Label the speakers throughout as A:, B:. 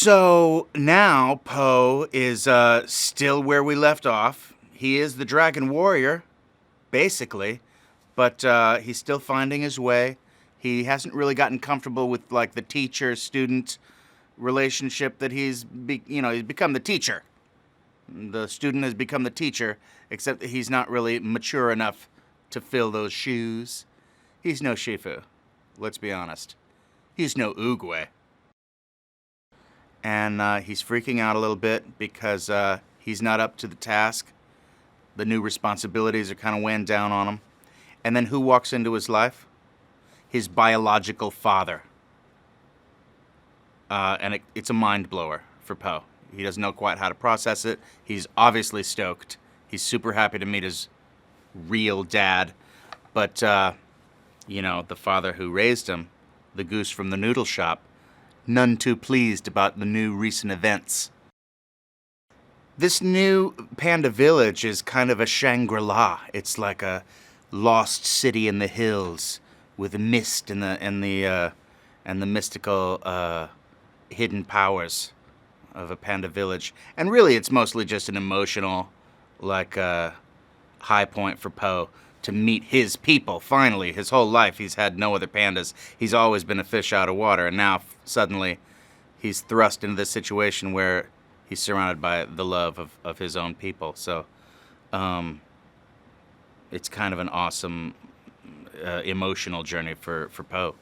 A: So now Poe is still where we left off. He is the Dragon Warrior, basically, but he's still finding his way. He hasn't really gotten comfortable with like the teacher-student relationship that he's become the teacher. The student has become the teacher, except that he's not really mature enough to fill those shoes. He's no Shifu, let's be honest. He's no Oogway. And he's freaking out a little bit because he's not up to the task. The new responsibilities are kind of weighing down on him. And then who walks into his life? His biological father. And it's a mind blower for Poe. He doesn't know quite how to process it. He's obviously stoked. He's super happy to meet his real dad. But, the father who raised him, the goose from the noodle shop, none too pleased about the new recent events. This new Panda Village is kind of a Shangri-La. It's like a lost city in the hills with mist and the mystical hidden powers of a panda village. And really, it's mostly just an emotional, high point for Poe to meet his people, finally. His whole life, he's had no other pandas. He's always been a fish out of water, and now, suddenly, he's thrust into this situation where he's surrounded by the love of his own people. So, it's kind of an awesome, emotional journey for Poe.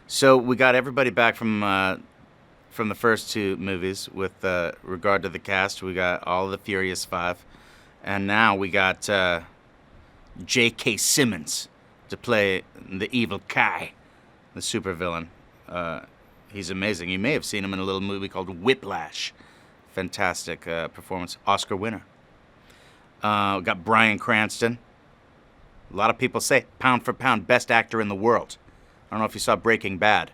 A: So, we got everybody back from the first two movies with regard to the cast. We got all of the Furious Five. And now we got J.K. Simmons to play the evil Kai, the supervillain. He's amazing. You may have seen him in a little movie called Whiplash. Fantastic performance. Oscar winner. We got Bryan Cranston. A lot of people say, pound for pound, best actor in the world. I don't know if you saw Breaking Bad,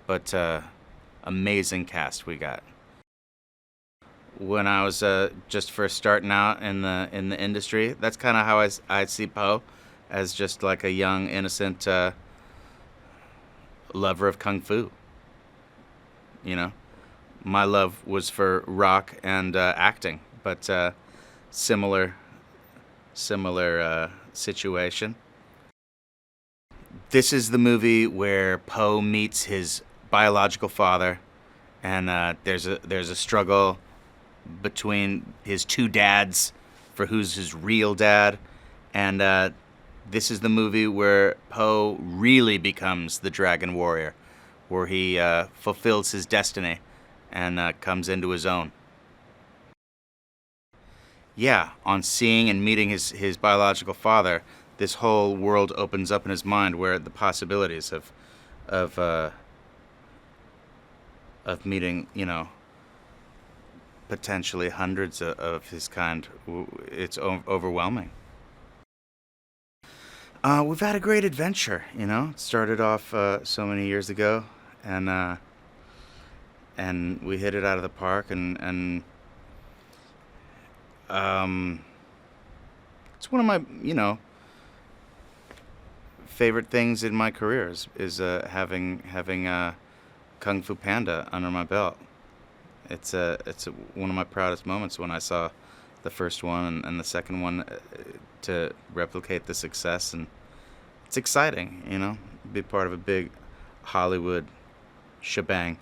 A: but amazing cast we got. When I was just first starting out in the industry, that's kind of how I see Poe, as just like a young, innocent lover of kung fu. My love was for rock and acting, but similar situation. This is the movie where Poe meets his biological father, and there's a struggle between his two dads for who's his real dad, and this is the movie where Poe really becomes the Dragon Warrior, where he fulfills his destiny and comes into his own. Yeah, on seeing and meeting his biological father, this whole world opens up in his mind, where the possibilities of meeting, potentially hundreds of his kind, it's overwhelming. We've had a great adventure, It started off so many years ago, and we hit it out of the park, and it's one of my, favorite things in my career is having Kung Fu Panda under my belt. It's one of my proudest moments when I saw the first one and the second one to replicate the success, and it's exciting, be part of a big Hollywood shebang.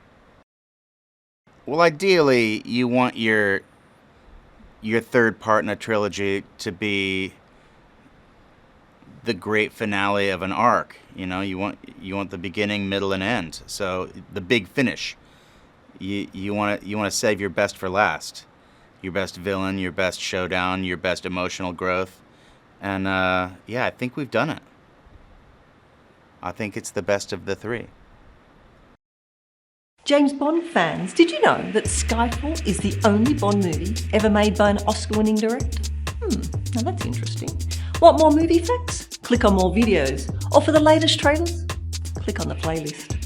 A: Well, ideally, you want your third part in a trilogy to be the great finale of an arc. You want the beginning, middle, and end. So the big finish. You want to save your best for last. Your best villain, your best showdown, your best emotional growth. And I think we've done it. I think it's the best of the three.
B: James Bond fans, did you know that Skyfall is the only Bond movie ever made by an Oscar-winning director? Now that's interesting. Want more movie facts? Click on more videos. Or for the latest trailers? Click on the playlist.